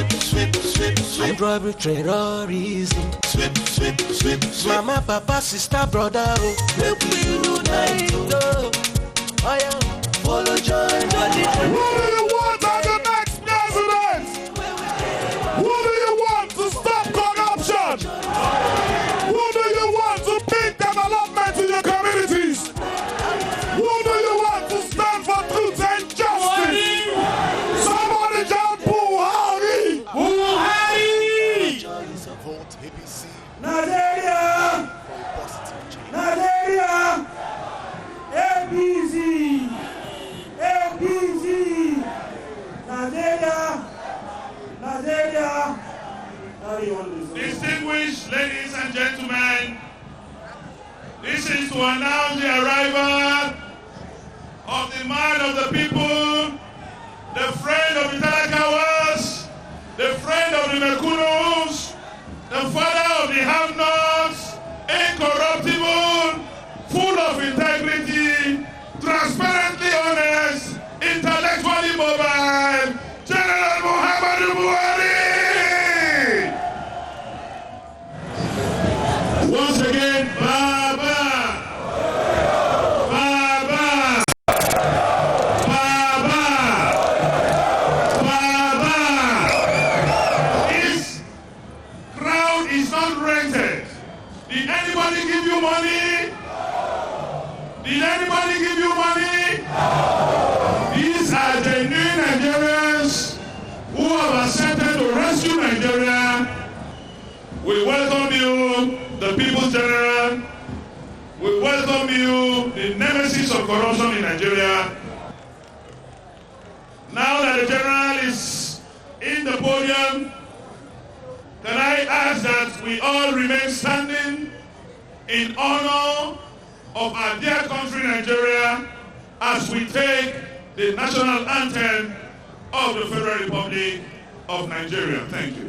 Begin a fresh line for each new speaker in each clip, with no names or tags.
I'm robbery, terrorism. Mama, papa, sister, brother, oh, make we unite, oh. I am follow join body.
Who do you want as the next president? Who do you want to stop corruption? Who do you want to bring development in your communities? Who do you want to stand for truth and justice? Somebody jump Buhari! Buhari!
Vote APC.
Nigeria! Nigeria! APC! APC! Nigeria! Nigeria!
Distinguished ladies and gentlemen, this is to announce the arrival of the man of the people, the friend of the Talakawas, the friend of the Mekunos, the father of the have-nots, incorruptible, full of integrity, transparently honest, intellectually mobile, General Muhammadu Buhari! Once again, Baba! Baba! Baba! Baba! This crowd is not rented. Did anybody give you money? Did anybody give you money? These are genuine Nigerians who have accepted to rescue Nigeria. We welcome you, the People's General. We welcome you, the nemesis of corruption in Nigeria. Now that the General is in the podium, can I ask that we all remain standing in honor of our dear country, Nigeria, as we take the national anthem of the Federal Republic of Nigeria. Thank you.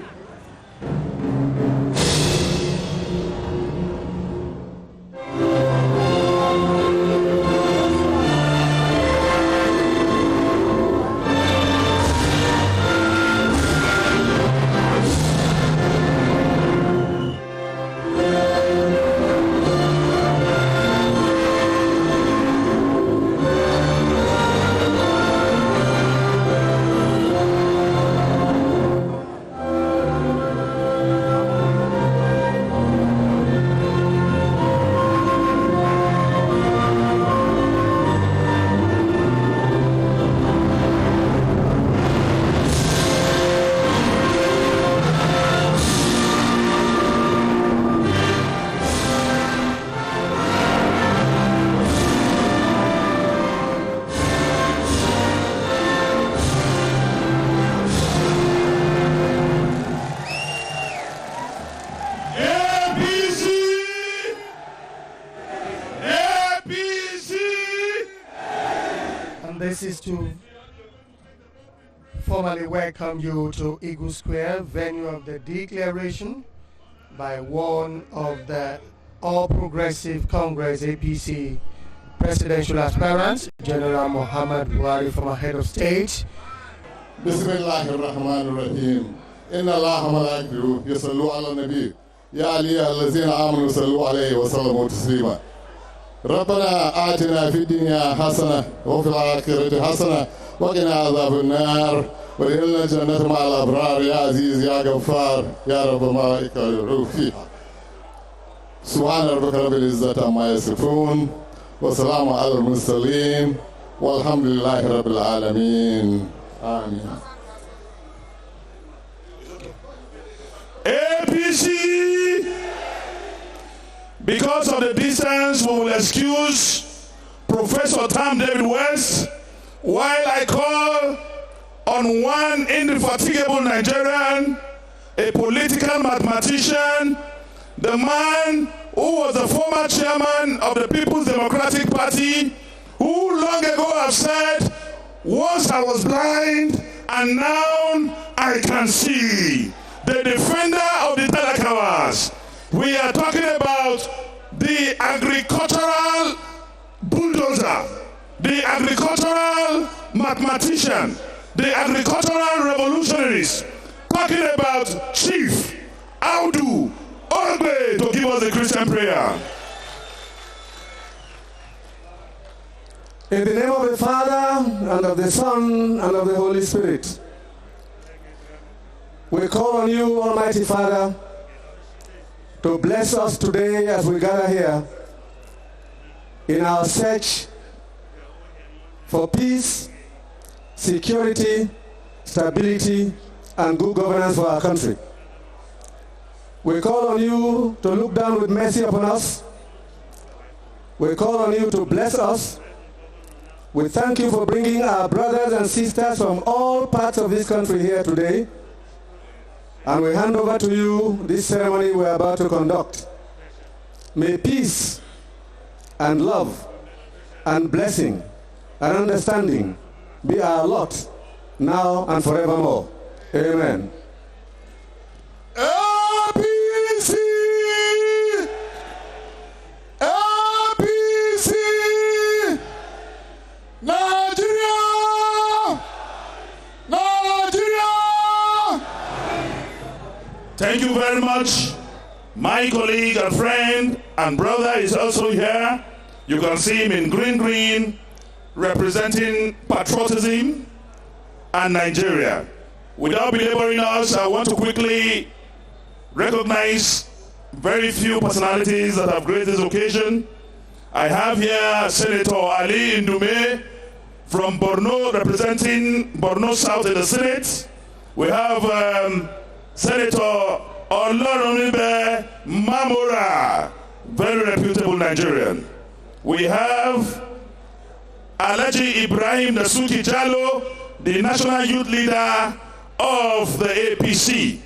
This is to formally welcome you to Eagle Square, venue of the declaration by one of the All Progressive Congress APC presidential aspirants, General Muhammadu Buhari, former head of state.
Bismillahirrahmanirrahim. Inna Allaha malaikatahu yusallu ala nabi. Ya ayyuhallazina amanu sallu alayhi wa sallimu taslima. ربنا آتنا في الدنيا حسنة وفي الآخرة حسنة وقنا عذاب النار وادخلنا الجنة مع الأبرار يا عزيز يا غفار يا رب الملائكة والروح فيها. سبحان ربك رب العزة عما يصفون وسلام على المرسلين والحمد لله رب العالمين. آمين.
APC! Because of the distance, we will excuse Professor Tam David West while I call on one indefatigable Nigerian, a political mathematician, the man who was the former chairman of the People's Democratic Party, who long ago have said, once I was blind and now I can see. The defender of the Talakawas. We are talking about the agricultural bulldozer, the agricultural mathematician, the agricultural revolutionaries, talking about Chief Audu Ogbe to give us the Christian prayer.
In the name of the Father, and of the Son, and of the Holy Spirit, we call on you, Almighty Father, to bless us today as we gather here in our search for peace, security, stability, and good governance for our country. We call on you to look down with mercy upon us. We call on you to bless us. We thank you for bringing our brothers and sisters from all parts of this country here today. And we hand over to you this ceremony we are about to conduct. May peace and love and blessing and understanding be our lot now and forevermore. Amen.
APC! APC! Nigeria! Nigeria!
Thank you very much. My colleague and friend and brother is also here. You can see him in green, representing patriotism and Nigeria. Without belaboring us, I want to quickly recognize very few personalities that have graced this occasion. I have here Senator Ali Ndume from Borno, representing Borno South in the Senate. We have Senator Olorunnibe Mamora, very reputable Nigerian. We have Alhaji Ibrahim Dasuki Jallo, the National Youth Leader of the APC.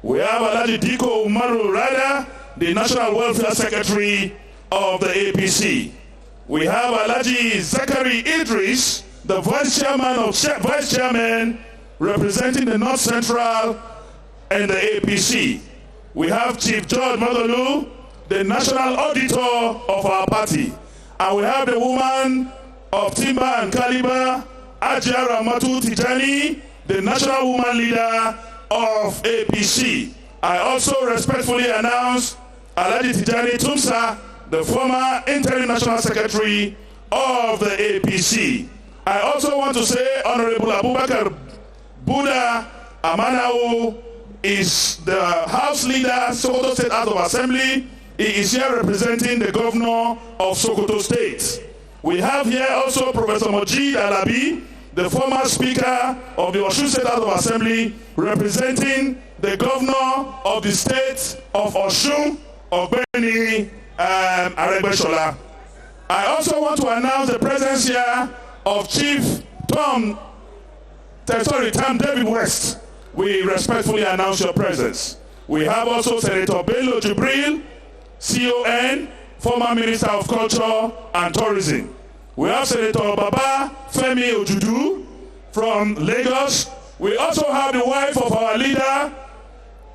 We have Alhaji Diko Umaru Rada, the National Welfare Secretary of the APC. We have Alhaji Zachary Idris, the Vice Chairman representing the North Central and the APC. We have Chief George Madolu, the National Auditor of our party. And we have the woman of Timber and Caliber, Ajia Ramatu Tijani, the National Woman Leader of APC. I also respectfully announce Alhaji Tijani Tumsa, the former Interim National Secretary of the APC. I also want to say Honorable Abubakar Buddha Amanao is the House Leader, Sokoto State House of Assembly. He is here representing the Governor of Sokoto State. We have here also Professor Mojid Alabi, the former Speaker of the Osun State House of Assembly, representing the Governor of the State of Osun, Ogbeni Aregbesola. I also want to announce the presence here of Chief Tam David West. We respectfully announce your presence. We have also Senator Bello Jibril, CON, former Minister of Culture and Tourism. We have Senator Baba Femi Ojudu from Lagos. We also have the wife of our leader,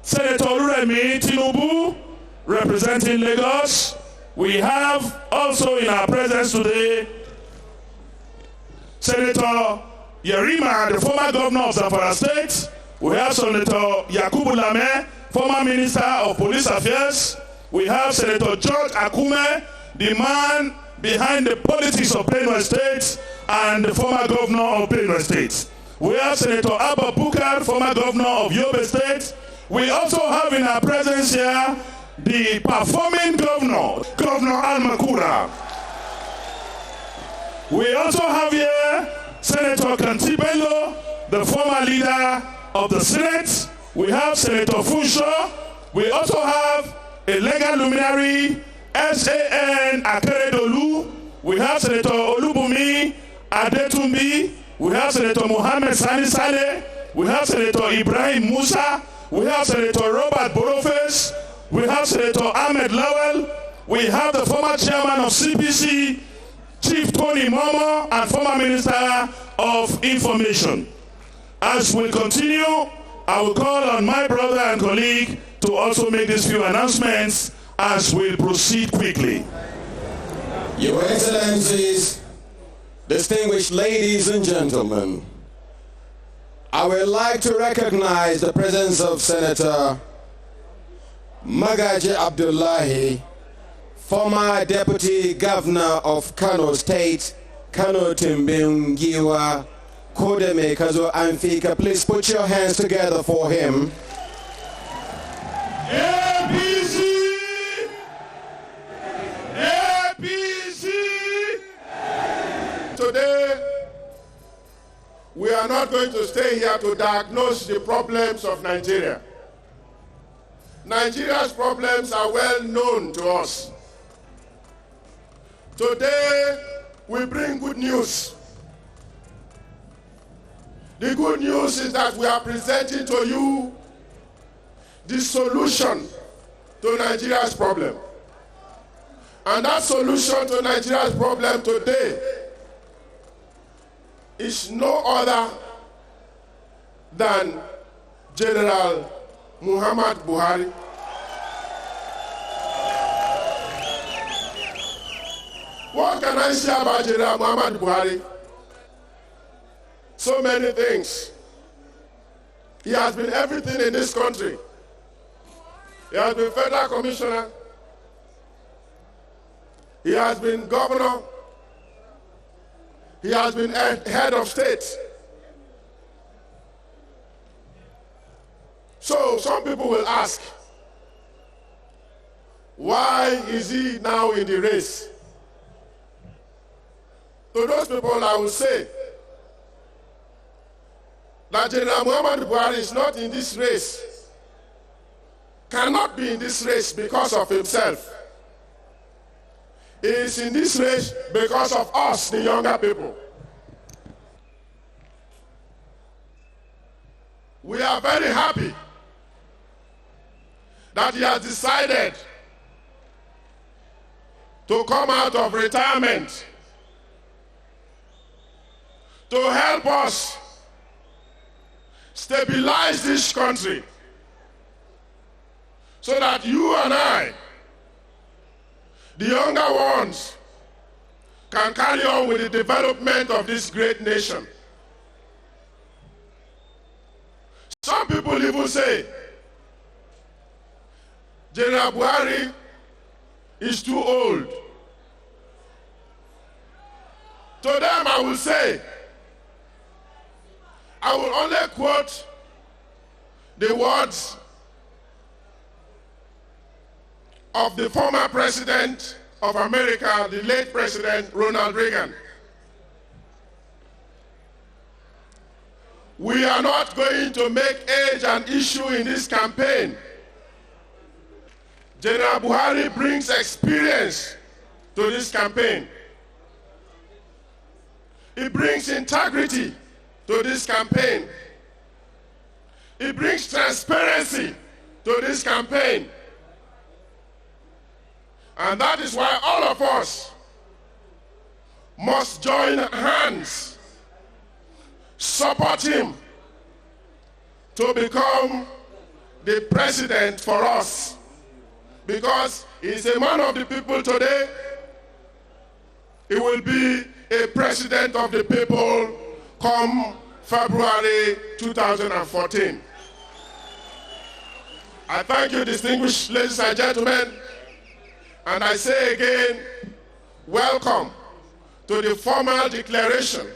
Senator Oluremi Tinubu, representing Lagos. We have also in our presence today, Senator Yerima, the former governor of Zamfara State. We have Senator Yakubu Lame, former Minister of Police Affairs. We have Senator George Akume, the man behind the politics of Benue State and the former governor of Benue State. We have Senator Abba Bukar, former governor of Yobe State. We also have in our presence here the performing governor, Governor Al-Makura. We also have here Senator Kantibelo, the former leader of the Senate. We have Senator Funsho. We also have a legal luminary, SAN Akeredolu. We have Senator Olubumi Adetumbi. We have Senator Mohammed Sani Saleh. We have Senator Ibrahim Musa. We have Senator Robert Boroface. We have Senator Ahmed Lawal. We have the former chairman of CPC, Chief Tony Momo, and former Minister of Information. As we continue, I will call on my brother and colleague to also make these few announcements as we proceed quickly.
Your Excellencies, distinguished ladies and gentlemen, I would like to recognize the presence of Senator Magaji Abdullahi, former Deputy Governor of Kano State, Kano Timbingiwa, Kodeme Kazo Amfika. Please put your hands together for him.
APC! APC!
Today, we are not going to stay here to diagnose the problems of Nigeria. Nigeria's problems are well known to us. Today, we bring good news. The good news is that we are presenting to you the solution to Nigeria's problem. And that solution to Nigeria's problem today is no other than General Muhammadu Buhari. What can I say about General Muhammadu Buhari? So many things. He has been everything in this country. He has been federal commissioner. He has been governor. He has been head of state. So some people will ask, why is he now in the race? To those people, I will say that General Muhammadu Buhari is not in this race, cannot be in this race because of himself. He is in this race because of us, the younger people. We are very happy that he has decided to come out of retirement to help us stabilize this country so that you and I, the younger ones, can carry on with the development of this great nation. Some people even say General Buhari is too old. To them I will say, I will only quote the words of the former president of America, the late President Ronald Reagan. We are not going to make age an issue in this campaign. General Buhari brings experience to this campaign. He brings integrity to this campaign. He brings transparency to this campaign. And that is why all of us must join hands, support him to become the president for us. Because he is a man of the people today, he will be a president of the people come February 2014. I thank you, distinguished ladies and gentlemen, and I say again, welcome to the formal declaration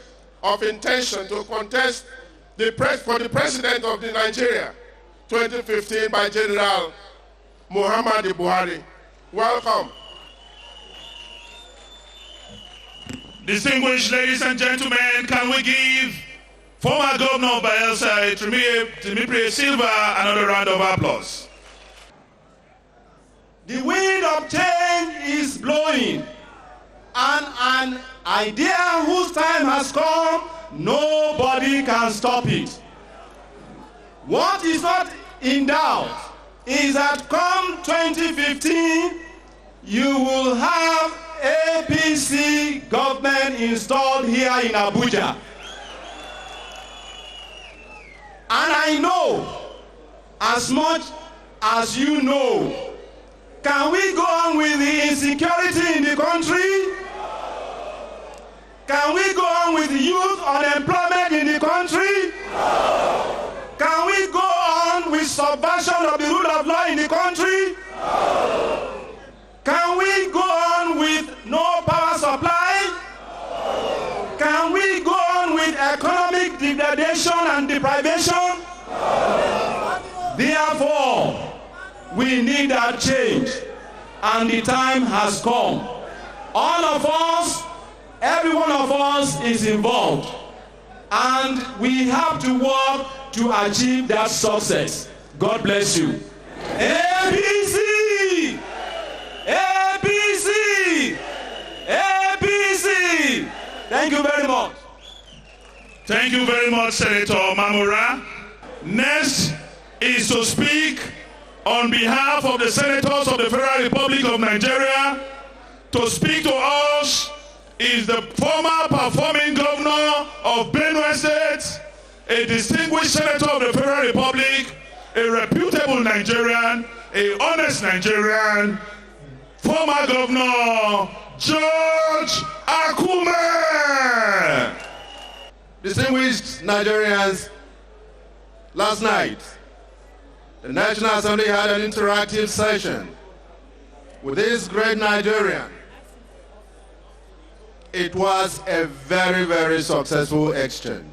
of intention to contest for the president of the Nigeria 2015 by General Muhammadu Buhari. Welcome.
Distinguished ladies and gentlemen, can we give former Governor of Bayelsa, Timipre Silva, another round of applause?
The wind of change is blowing, and an idea whose time has come, nobody can stop it. What is not in doubt is that come 2015, you will have APC government installed here in Abuja. And I know, as much as you know, can we go on with the insecurity in the country? Can we go on with youth unemployment in the country? No. Can we go on with subversion of the rule of law in the country? No. Can we go on with no power supply? No. Can we go on with economic degradation and deprivation? No. Therefore, we need that change, and the time has come. All of us, every one of us is involved, and we have to work to achieve that success. God bless you. APC! APC! APC! Thank you very much.
Thank you very much, Senator Mamura. Next is to speak on behalf of the senators of the Federal Republic of Nigeria. To speak to us is the former performing governor of Benue State, a distinguished senator of the Federal Republic, a reputable Nigerian, a honest Nigerian, former governor George Akume.
Distinguished Nigerians, last night, the National Assembly had an interactive session with this great Nigerian. It was a very, very successful exchange.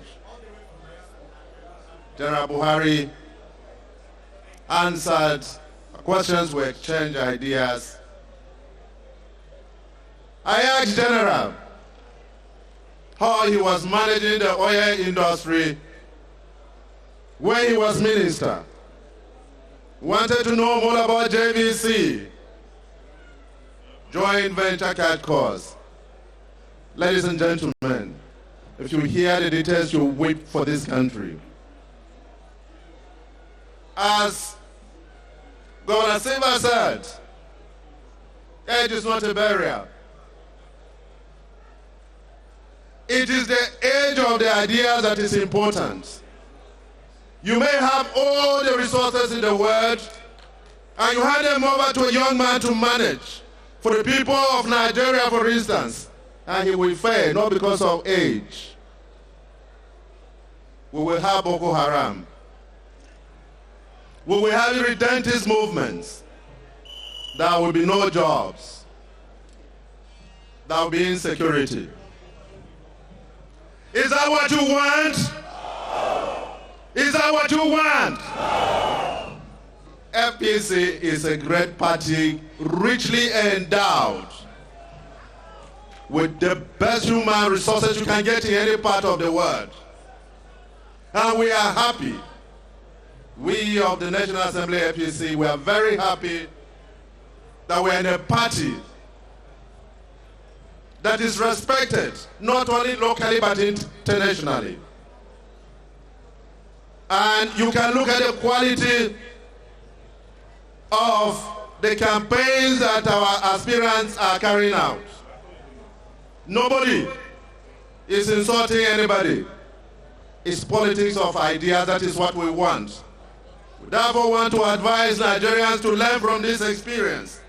General Buhari answered questions, we exchanged ideas. I asked General how he was managing the oil industry when he was minister. Wanted to know more about JVC, Joint Venture Capital Cause. Ladies and gentlemen, if you hear the details, you weep for this country. As Governor Silva said, age is not a barrier. It is the age of the ideas that is important. You may have all the resources in the world, and you hand them over to a young man to manage. For the people of Nigeria, for instance, and he will fail, not because of age. We will have Boko Haram. We will have redentist movements. There will be no jobs. There will be insecurity. Is that what you want? Is that what you want? APC is a great party, richly endowed with the best human resources you can get in any part of the world. And we are happy. We of the National Assembly APC, we are very happy that we are in a party that is respected, not only locally but internationally. And you can look at the quality of the campaigns that our aspirants are carrying out. Nobody is insulting anybody. It's politics of ideas. That is what we want. We therefore want to advise Nigerians to learn from this experience,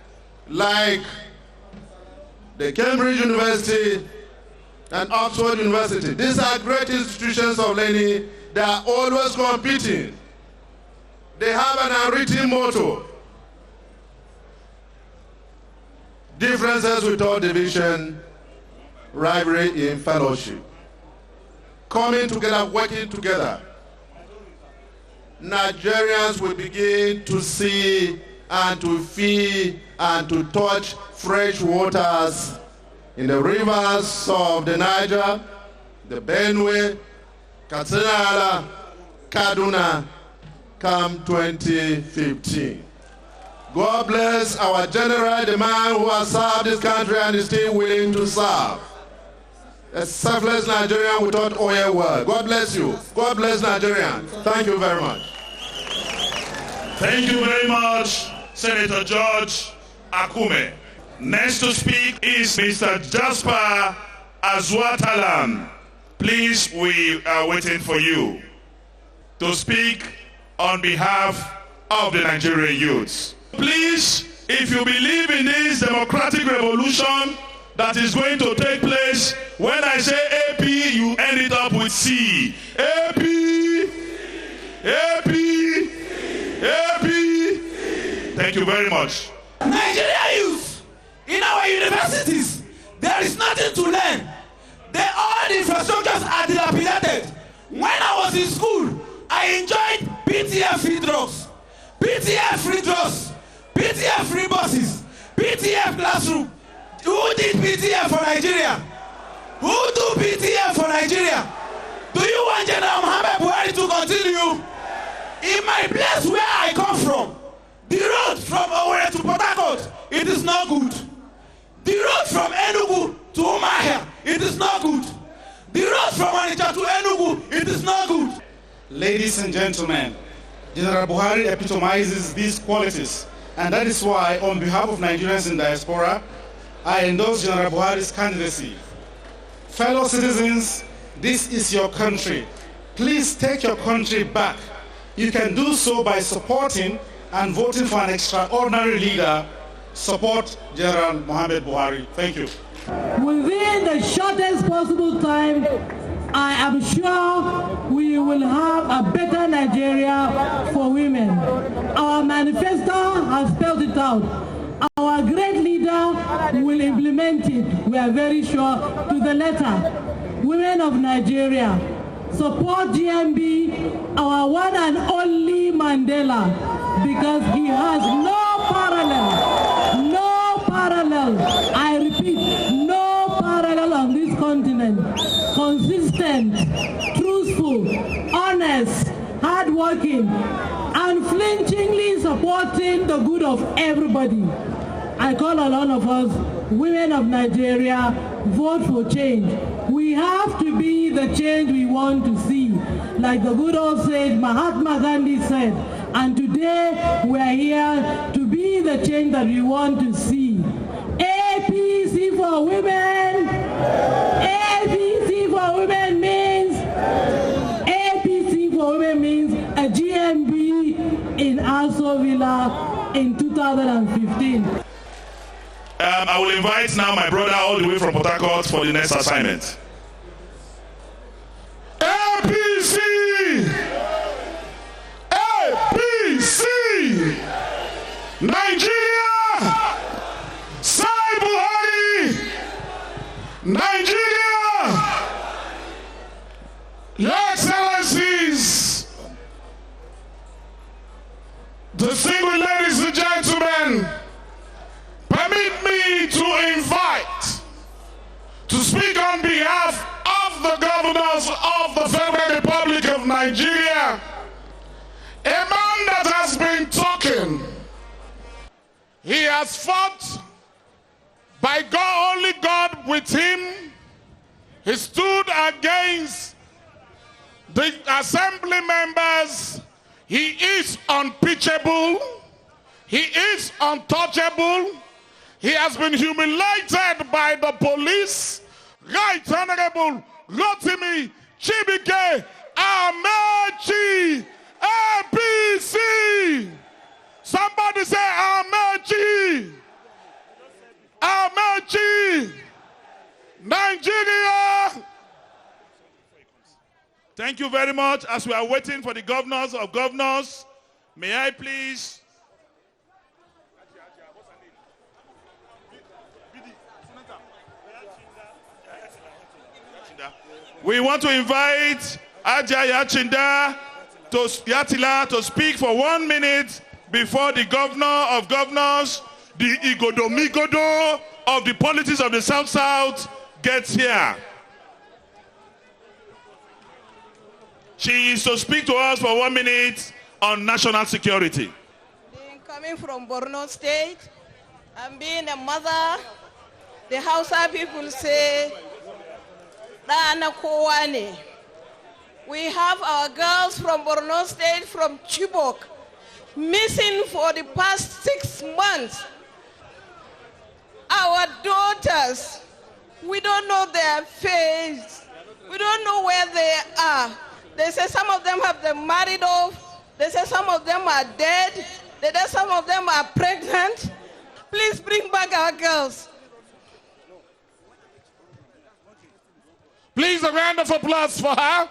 like the Cambridge University and Oxford University. These are great institutions of learning. They are always competing. They have an unwritten motto: differences without division, rivalry in fellowship. Coming together, working together, Nigerians will begin to see and to feel and to touch fresh waters in the rivers of the Niger, the Benue, Katsina, Kaduna, come 2015. God bless our general, the man who has served this country and is still willing to serve. A selfless Nigerian without oil world. God bless you. God bless Nigerian. Thank you very much.
Thank you very much, Senator George Akume. Next to speak is Mr. Jasper Azwatalam. Please, we are waiting for you to speak on behalf of the Nigerian youths. Please, if you believe in this democratic revolution that is going to take place, when I say AP, you end it up with C. AP! AP! AP! Thank you very much.
Nigeria youth, in our universities, there is nothing to learn. All the infrastructures are dilapidated. When I was in school, I enjoyed PTF free drugs, PTF free drugs, PTF free buses, PTF classroom. Who did PTF for Nigeria? Who do PTF for Nigeria? Do you want General Muhammadu Buhari to continue? In my place where I come from, the road from Owerri to Port Harcourt, it is not good. The road from Enugu to Umuahia, it is not good. The road from Onitsha to Enugu, it is not good.
Ladies and gentlemen, General Buhari epitomizes these qualities, and that is why, on behalf of Nigerians in diaspora, I endorse General Buhari's candidacy. Fellow citizens, this is your country. Please take your country back. You can do so by supporting and voting for an extraordinary leader. Support General Muhammadu Buhari. Thank you.
Within the shortest possible time, I am sure we will have a better Nigeria for women. Our manifesto has spelled it out. Our great leader will implement it, we are very sure, to the letter. Women of Nigeria, support GMB, our one and only Mandela, because he has no parallel. I repeat, no parallel on this continent. Consistent, truthful, honest, hardworking, unflinchingly supporting the good of everybody. I call on all of us, women of Nigeria, vote for change. We have to be the change we want to see. Like the good old sage Mahatma Gandhi said, and today we are here to be the change that we want to see. APC for women. APC for women means a GMB in Aso Villa in 2015.
I will invite now my brother all the way from Port Harcourt for the next assignment.
APC! APC! Nigeria! Sai Buhari! Nigeria! Your Excellencies, distinguished ladies and gentlemen, permit me to invite, to speak on behalf of the governors of the Federal Republic of Nigeria, a man that has been talking. He has fought by God, only God with him. He stood against the assembly members. He is unimpeachable. He is untouchable. He has been humiliated by the police. Right Honorable Rotimi Chibike Amechi, APC. Somebody say Amechi. Amechi. Nigeria.
Thank you very much. As we are waiting for the governors of governors, may I please... We want to invite Ajay Yatila to speak for 1 minute before the governor of governors, the Igodo of the politics of the South gets here. She is to speak to us for 1 minute on national security.
Coming from Borno State, and being a mother, the Hausa people say, we have our girls from Borno State, from Chibok, missing for the past 6 months. Our daughters, we don't know their face. We don't know where they are. They say some of them have been married off. They say some of them are dead. They say some of them are pregnant. Please bring back our girls.
Please, a round of applause for her.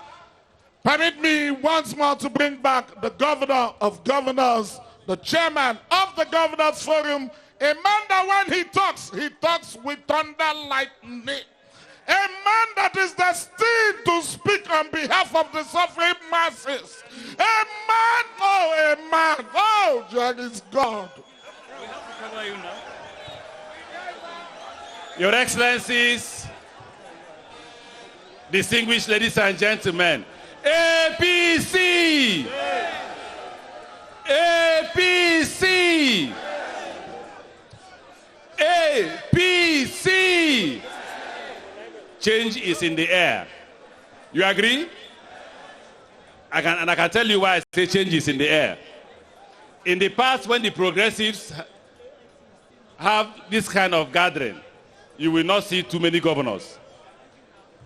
Permit me once more to bring back the governor of governors, the chairman of the Governors Forum, a man that when he talks with thunder lightning. A man that is destined to speak on behalf of the suffering masses. A man, oh, Jack is God.
Your Excellencies, distinguished ladies and gentlemen, APC! APC! APC! Change is in the air. You agree? I can tell you why I say change is in the air. In the past, when the progressives have this kind of gathering, you will not see too many governors.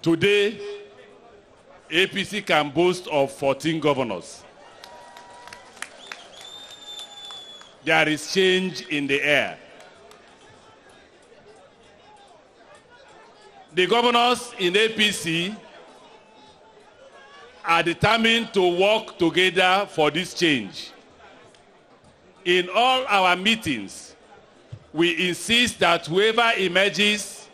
Today, APC can boast of 14 governors. There is change in the air. The governors in APC are determined to work together for this change. In all our meetings, we insist that whoever emerges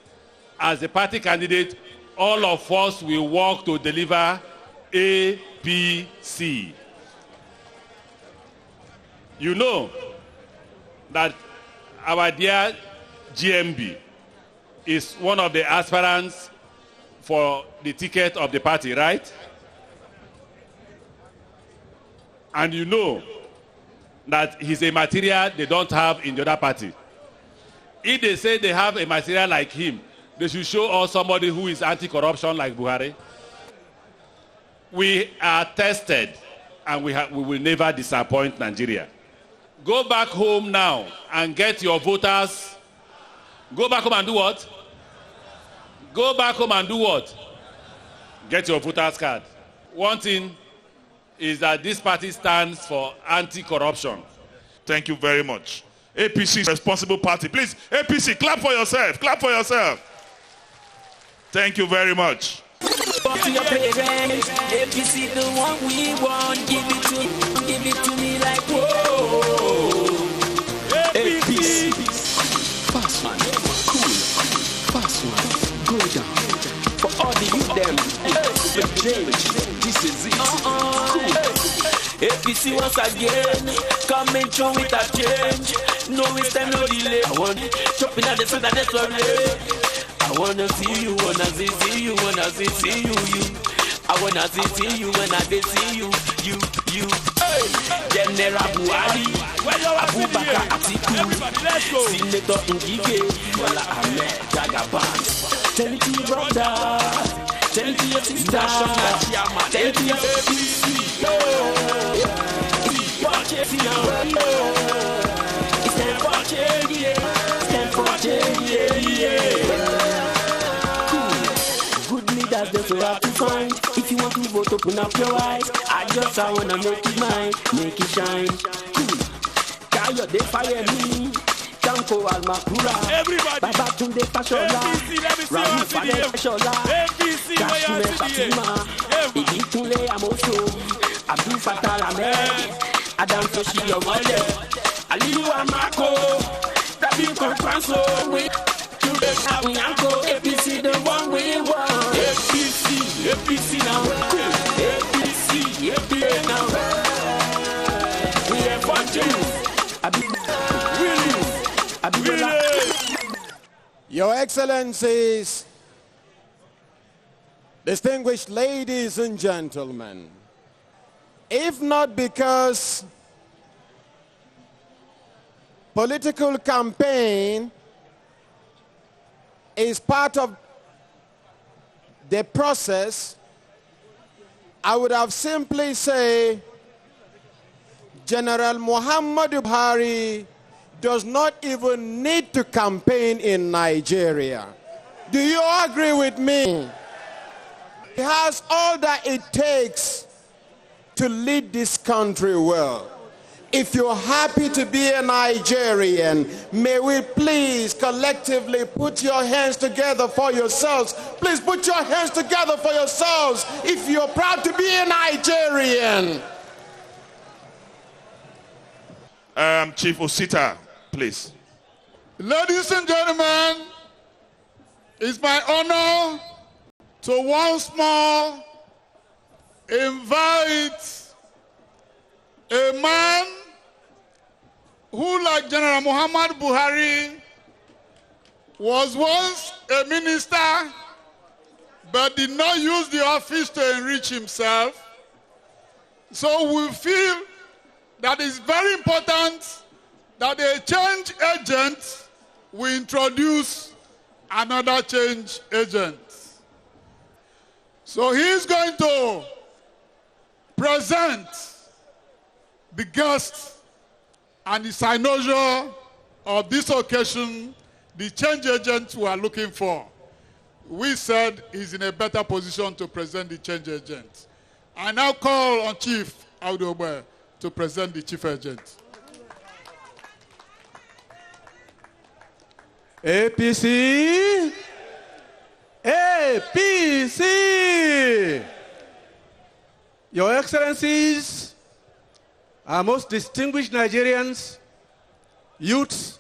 as a party candidate, all of us will work to deliver APC. You know that our dear GMB is one of the aspirants for the ticket of the party, right? And you know that he's a material they don't have in the other party. If they say they have a material like him, they should show us somebody who is anti-corruption like Buhari. We are tested and we will never disappoint Nigeria. Go back home now and get your voters. Go back home and do what? Go back home and do what? Get your voters card. One thing is that this party stands for anti-corruption.
Thank you very much. APC is a responsible party. Please, APC, clap for yourself. Clap for yourself. Thank you very much.
To your parents, APC the one we want. Give it to me like whoa. APC.
Fast one, cool. Fast one, go down. For all the youth them, this is it. Cool.
APC once again, coming through with a change. No waste time, no delay. I want chopping at the center, that's what I wanna see you, wanna see you, wanna see you. I wanna see you when I see you. Hey, General Buhari, Abubakar Atiku, Senator Ngige, Wala Ahmed Jagaban. Tell it to your brother, tell it to your sister, tell it to your APC. It's time for change, it's time for change. Good leaders, that's what I have to find. If you want to vote, open up your eyes. I wanna make it mine, make it shine. Kayo, they fire me. Tanko Almakura. Everybody. Baba Tunde Fashola. Raul Fade Fashola. Kashime Fatima. Idi Tunle Amoso. Abdul Fattah Ahmed. Adam Toshi Yomode. Aliyu Amako. Rabin Konfanso. We Uncle APC the one we want. APC now. APC now. We have fun
Your Excellencies, distinguished ladies and gentlemen, if not because political campaign is part of the process, I would have simply say General Muhammadu Buhari does not even need to campaign in Nigeria. Do you agree with me? He has all that it takes to lead this country well. If you're happy to be a Nigerian, may we please collectively put your hands together for yourselves. Please put your hands together for yourselves if you're proud to be a Nigerian.
Chief Osita, please.
Ladies and gentlemen, it's my honor to once more invite a man who, like General Muhammadu Buhari, was once a minister but did not use the office to enrich himself. So we feel that it's very important that a change agent will introduce another change agent. So he's going to present the guest and the signature of this occasion, the change agent we are looking for. We said he's in a better position to present the change agent. I now call on Chief Audobe to present the chief agent.
APC! APC! Your Excellencies, our most distinguished Nigerians, youths,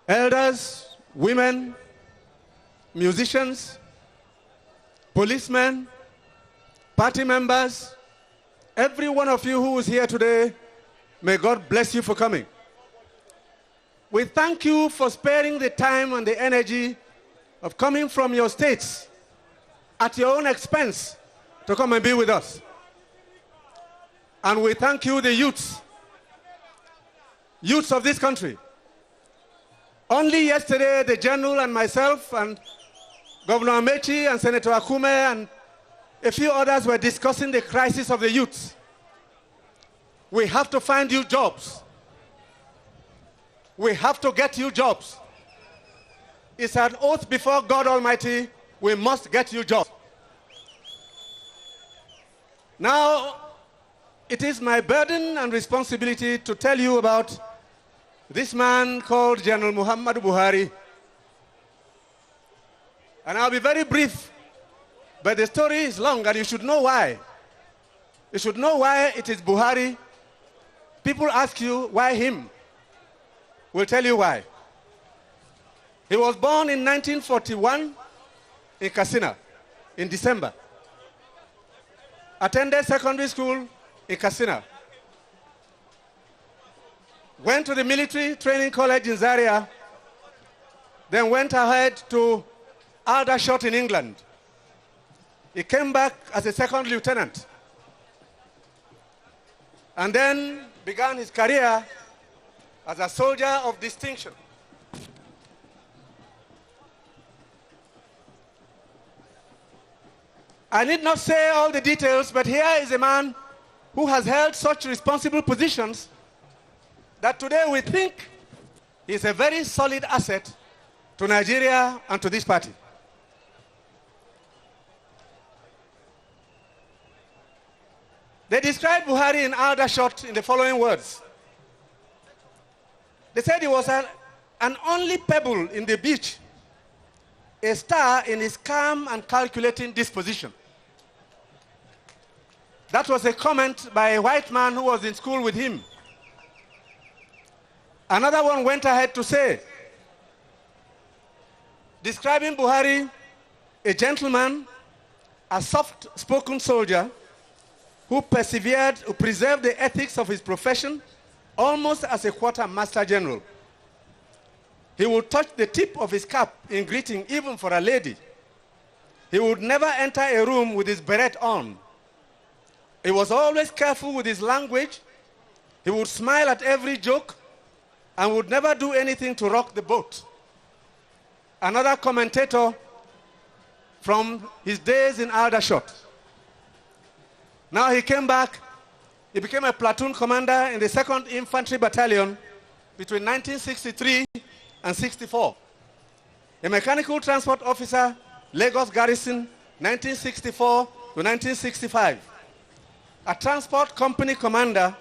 elders, women, musicians, policemen, party members, every one of you who is here today, may God bless you for coming. We thank you for sparing the time and the energy of coming from your states at your own expense to come and be with us. And we thank you, the youths of this country. Only yesterday, the General and myself and Governor Amechi and Senator Akume and a few others were discussing the crisis of the youths. We have to find you jobs. We have to get you jobs. It's an oath before God Almighty, we must get you jobs. Now, it is my burden and responsibility to tell you about this man called General Muhammadu Buhari. And I'll be very brief, but the story is long and you should know why. You should know why it is Buhari. People ask you, why him? We'll tell you why. He was born in 1941 in Katsina, in December. Attended secondary school in Katsina. Went to the military training college in Zaria, then went ahead to Aldershot in England. He came back as a second lieutenant and then began his career as a soldier of distinction. I need not say all the details, but here is a man who has held such responsible positions that today we think he is a very solid asset to Nigeria and to this party. They described Buhari in Aldershot in the following words. They said he was an only pebble in the beach, a star in his calm and calculating disposition. That was a comment by a white man who was in school with him. Another one went ahead to say, describing Buhari, a gentleman, a soft-spoken soldier who persevered, who preserved the ethics of his profession almost as a quartermaster general. He would touch the tip of his cap in greeting even for a lady. He would never enter a room with his beret on. He was always careful with his language. He would smile at every joke and would never do anything to rock the boat. Another commentator from his days in Aldershot. Now he came back. He became a platoon commander in the 2nd Infantry Battalion between 1963 and 64. A mechanical transport officer, Lagos Garrison, 1964 to 1965. A transport company commander,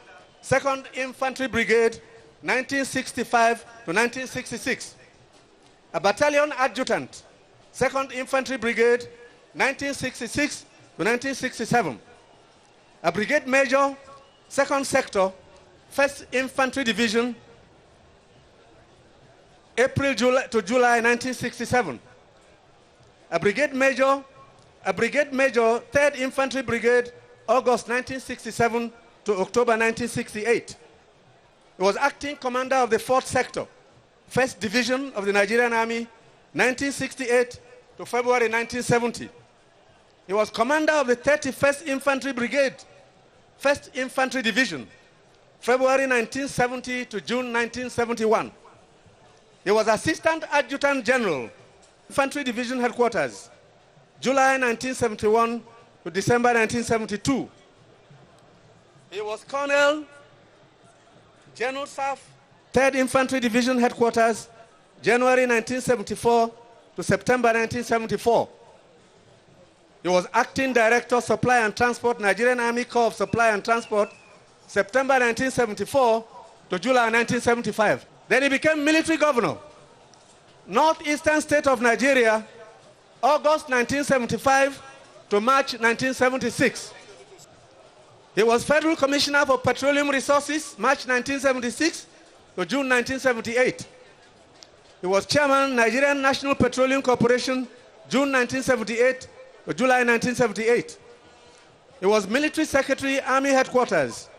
2nd Infantry Brigade, 1965 to 1966. A battalion adjutant, 2nd Infantry Brigade, 1966 to 1967. A brigade major, 2nd Sector, 1st Infantry Division, April to July 1967. A brigade major, 3rd Infantry Brigade, August 1967 to October 1968. He was acting commander of the 4th Sector, 1st Division of the Nigerian Army, 1968 to February 1970. He was commander of the 31st Infantry Brigade, 1st Infantry Division, February 1970 to June 1971. He was Assistant Adjutant General, Infantry Division Headquarters, July 1971 to December 1972. He was Colonel, General Staff, 3rd Infantry Division Headquarters, January 1974 to September 1974. He was Acting Director, Supply and Transport, Nigerian Army Corps of Supply and Transport, September 1974 to July 1975. Then he became military governor, Northeastern State of Nigeria, August 1975 to March 1976. He was Federal Commissioner for Petroleum Resources, March 1976 to June 1978. He was Chairman, Nigerian National Petroleum Corporation, June 1978 to July 1978. He was Military Secretary, Army Headquarters,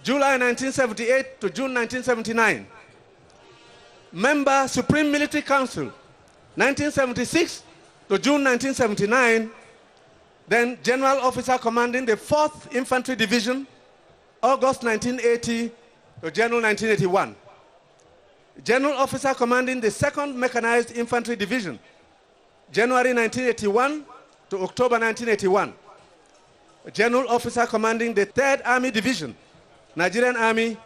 July 1978 to June 1979. Member, Supreme Military Council, 1976 to June 1979. Then General Officer commanding the 4th Infantry Division, August 1980 to January 1981. General Officer commanding the 2nd Mechanized Infantry Division, January 1981 to October 1981. General Officer commanding the 3rd Army Division, Nigerian Army,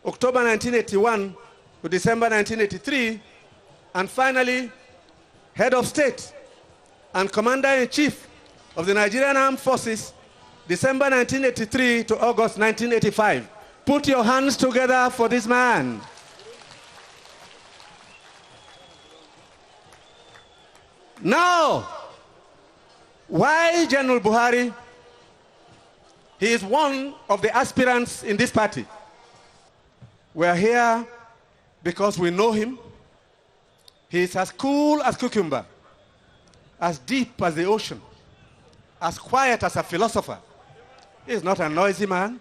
October 1981 to December 1983. And finally, Head of State and Commander-in-Chief of the Nigerian Armed Forces, December 1983 to August 1985. Put your hands together for this man. Now, why General Buhari? He is one of the aspirants in this party. We are here because we know him. He is as cool as cucumber, as deep as the ocean, as quiet as a philosopher. He is not a noisy man.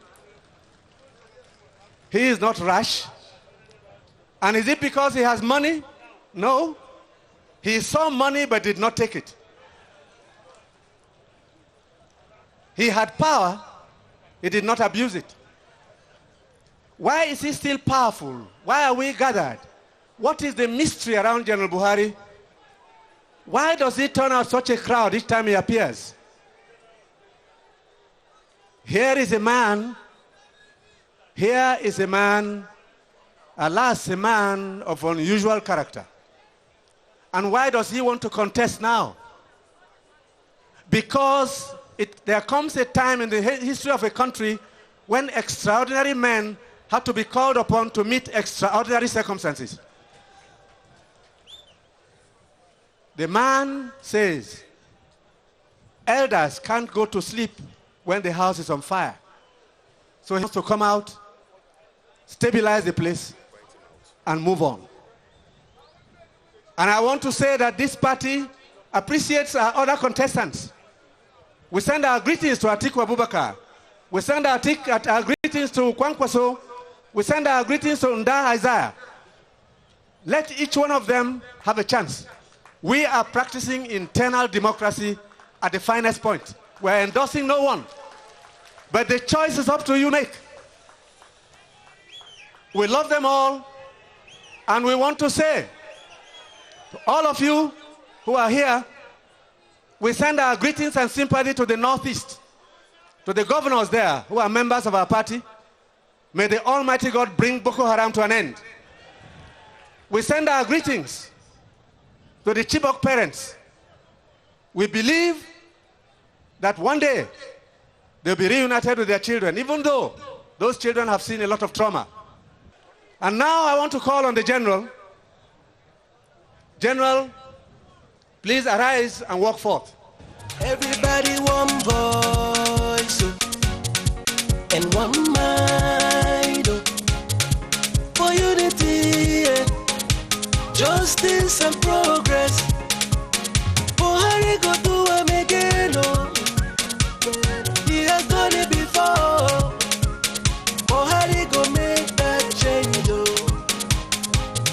He is not rash. And is it because he has money? No. He saw money but did not take it. He had power, he did not abuse it. Why is he still powerful? Why are we gathered? What is the mystery around General Buhari? Why does he turn out such a crowd each time he appears? Here is a man, alas, a man of unusual character. And why does he want to contest now? Because there comes a time in the history of a country when extraordinary men have to be called upon to meet extraordinary circumstances. The man says, elders can't go to sleep when the house is on fire. So he has to come out, stabilize the place, and move on. And I want to say that this party appreciates our other contestants. We send our greetings to Atiku Abubakar. We send our greetings to Kwankwaso. We send our greetings to Nda Isaiah. Let each one of them have a chance. We are practicing internal democracy at the finest point. We are endorsing no one. But the choice is up to you make. We love them all. And we want to say to all of you who are here, we send our greetings and sympathy to the Northeast, to the governors there who are members of our party. May the Almighty God bring Boko Haram to an end. We send our greetings to the Chibok parents. We believe that one day they'll be reunited with their children, even though Those children have seen a lot of trauma. And now I want to call on the General. General, please arise and walk forth.
Everybody one voice and one mind for unity, justice and progress. Buhari go do am again, he has done it before. Buhari go make that change,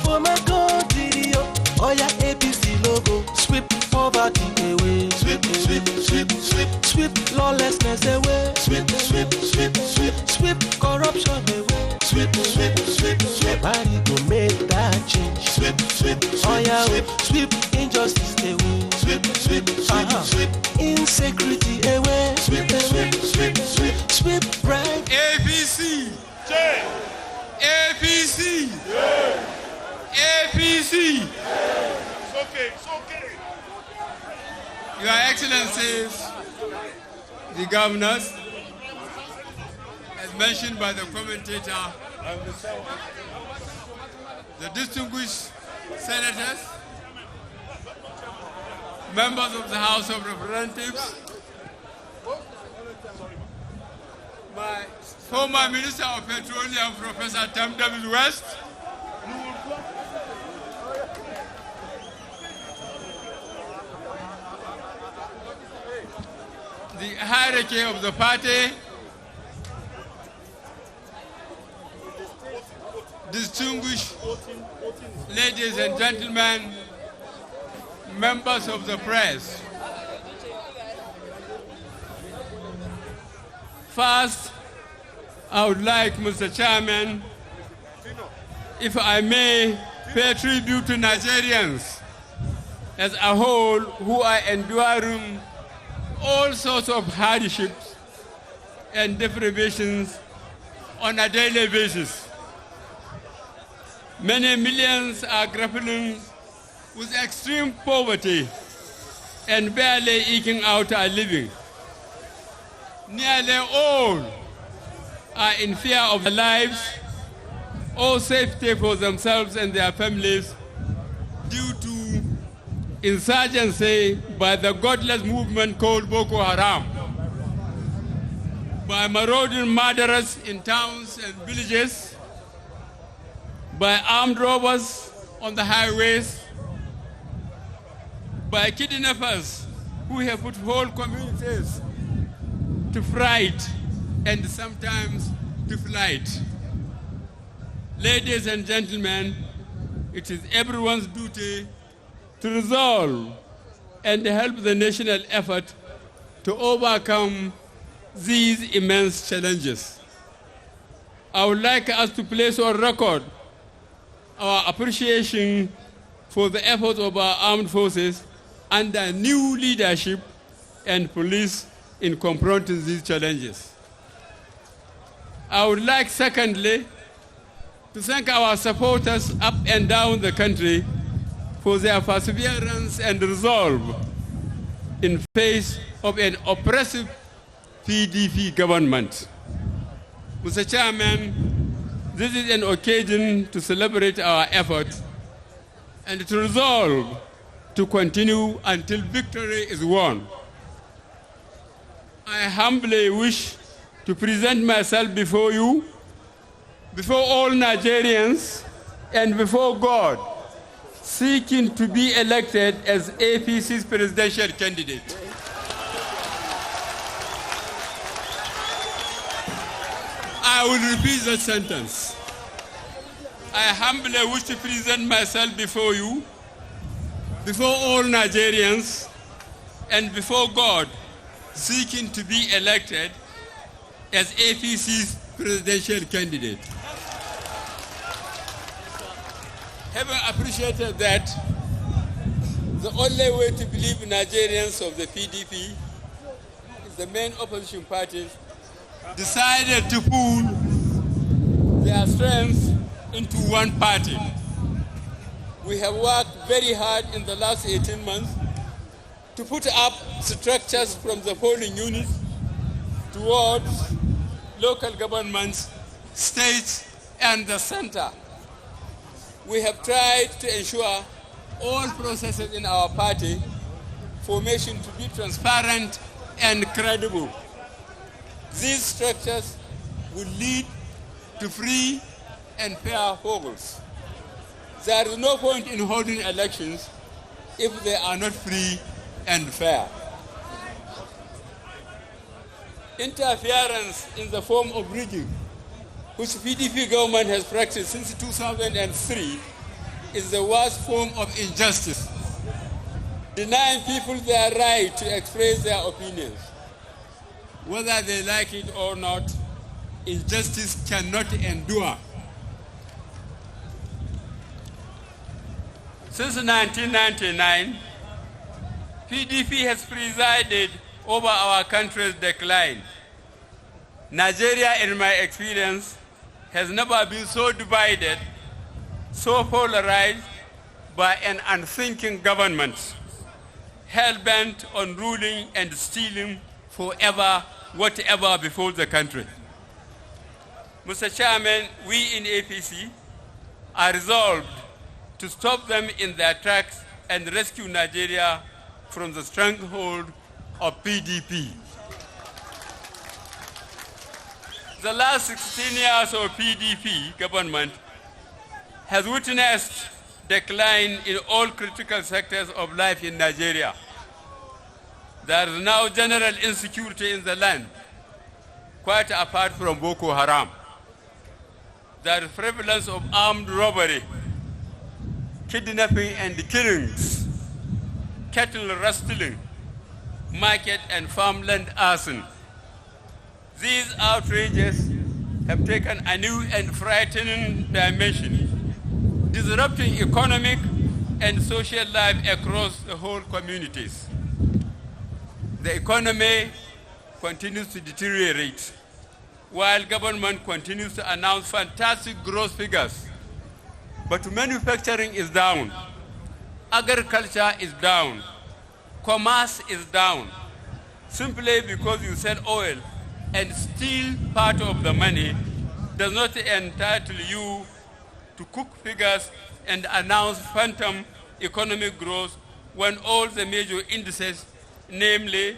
for my country, oh yeah, APC logo, sweep poverty away, sweep, sweep, sweep, sweep, sweep lawlessness away, sweep, sweep, sweep, sweep, sweep corruption away, sweep, sweep, sweep, sweep. Buhari go make that change, sweep, sweep, oh yeah, sweep injustice away, sweep, sweep, sweep, sweep insecurity away, sweep, sweep, sweep, sweep, sweep right.
APC, APC, APC.
It's okay, it's okay.
Your Excellencies, the governors, as mentioned by the commentator, the distinguished senators, members of the House of Representatives, my former Minister of Petroleum, Professor Tam David West, the hierarchy of the party, distinguished ladies and gentlemen, members of the press. First, I would like, Mr. Chairman, if I may, pay tribute to Nigerians as a whole who are enduring all sorts of hardships and deprivations on a daily basis. Many millions are grappling with extreme poverty and barely eking out a living. Nearly all are in fear of their lives or safety for themselves and their families due to insurgency by the godless movement called Boko Haram, by marauding murderers in towns and villages, by armed robbers on the highways, by kidnappers who have put whole communities to fright and sometimes to flight. Ladies and gentlemen, it is everyone's duty to resolve and help the national effort to overcome these immense challenges. I would like us to place on record our appreciation for the efforts of our armed forces under new leadership and police in confronting these challenges. I would like, secondly, to thank our supporters up and down the country for their perseverance and resolve in face of an oppressive PDP government. Mr. Chairman, this is an occasion to celebrate our efforts and to resolve to continue until victory is won. I humbly wish to present myself before you, before all Nigerians, and before God, seeking to be elected as APC's presidential candidate. I will repeat that sentence. I humbly wish to present myself before you, before all Nigerians, and before God, seeking to be elected as APC's presidential candidate. Having appreciated that, the only way to believe Nigerians of the PDP is the main opposition parties decided to pool their strengths into one party. We have worked very hard in the last 18 months to put up structures from the polling units towards local governments states, and the center. We have tried to ensure all processes in our party formation to be transparent and credible. These structures will lead to free and fair polls. There is no point in holding elections if they are not free and fair. Interference in the form of rigging, which PDP government has practiced since 2003, is the worst form of injustice, denying people their right to express their opinions. Whether they like it or not, injustice cannot endure. Since 1999, PDP has presided over our country's decline. Nigeria, in my experience, has never been so divided, so polarized by an unthinking government, hell-bent on ruling and stealing forever whatever before the country. Mr. Chairman, we in APC are resolved to stop them in their tracks and rescue Nigeria from the stronghold of PDP. The last 16 years of PDP government has witnessed decline in all critical sectors of life in Nigeria. There is now general insecurity in the land, quite apart from Boko Haram. There is prevalence of armed robbery, kidnapping and killings, cattle rustling, market and farmland arson. These outrages have taken a new and frightening dimension, disrupting economic and social life across the whole communities. The economy continues to deteriorate, while government continues to announce fantastic growth figures. But manufacturing is down, agriculture is down, commerce is down, simply because you sell oil and steal part of the money does not entitle you to cook figures and announce phantom economic growth when all the major indices, namely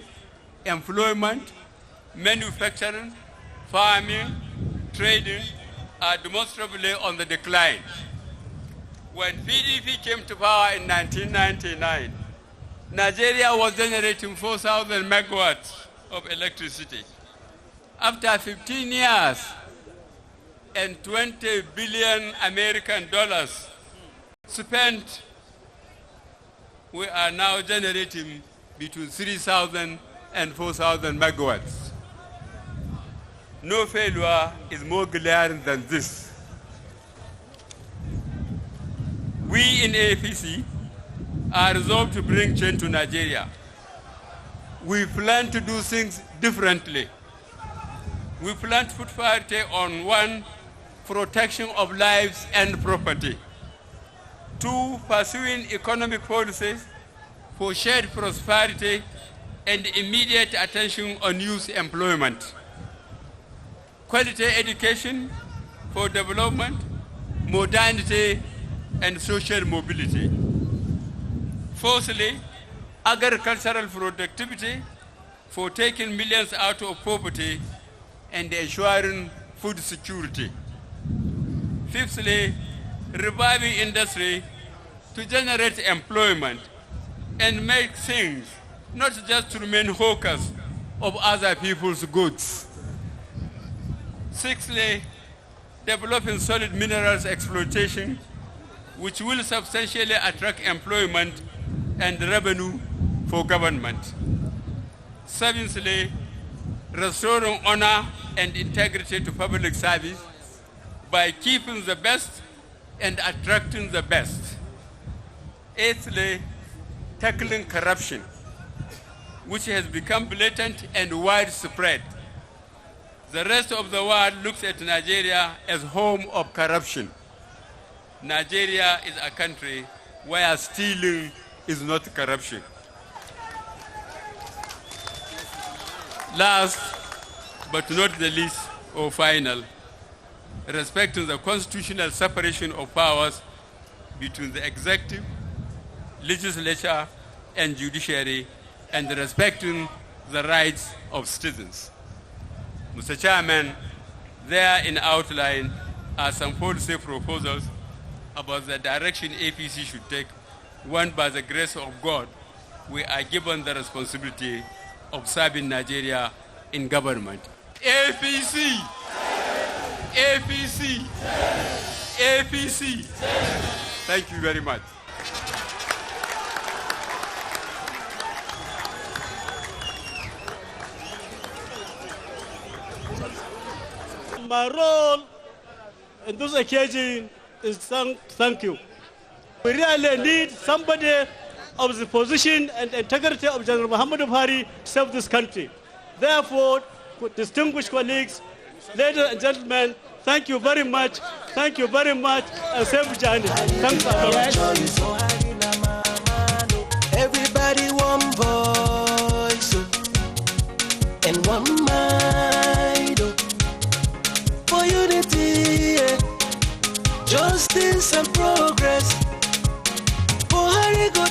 employment, manufacturing, farming, trading, are demonstrably on the decline. When PDP came to power in 1999, Nigeria was generating 4,000 megawatts of electricity. After 15 years and 20 billion American dollars spent, we are now generating between 3,000 and 4,000 megawatts. No failure is more glaring than this. We in APC are resolved to bring change to Nigeria. We plan to do things differently. We plan to put priority on 1, protection of lives and property. 2, pursuing economic policies for shared prosperity and immediate attention on youth employment. Quality education for development, modernity, and social mobility. Fourthly, agricultural productivity for taking millions out of poverty and ensuring food security. Fifthly, reviving industry to generate employment and make things not just to remain hawkers of other people's goods. Sixthly, developing solid minerals exploitation which will substantially attract employment and revenue for government. Seventhly, restoring honor and integrity to public service by keeping the best and attracting the best. Eighthly, tackling corruption, which has become blatant and widespread. The rest of the world looks at Nigeria as home of corruption. Nigeria is a country where stealing is not corruption. Last but not the least, or final, respecting the constitutional separation of powers between the executive, legislature, and judiciary, and respecting the rights of citizens. Mr. Chairman, there in outline are some policy proposals about the direction APC should take, when by the grace of God, we are given the responsibility of serving Nigeria in government. APC! APC! APC! Thank you very much.
My role in this occasion is thank you. We really need somebody of the position and integrity of General Muhammadu Buhari to serve this country. Therefore, distinguished colleagues, ladies and gentlemen, thank you very much. Thank you very much. And safe journey. Thanks a lot.
Everybody one voice and one mind for unity, justice and progress. Buhari go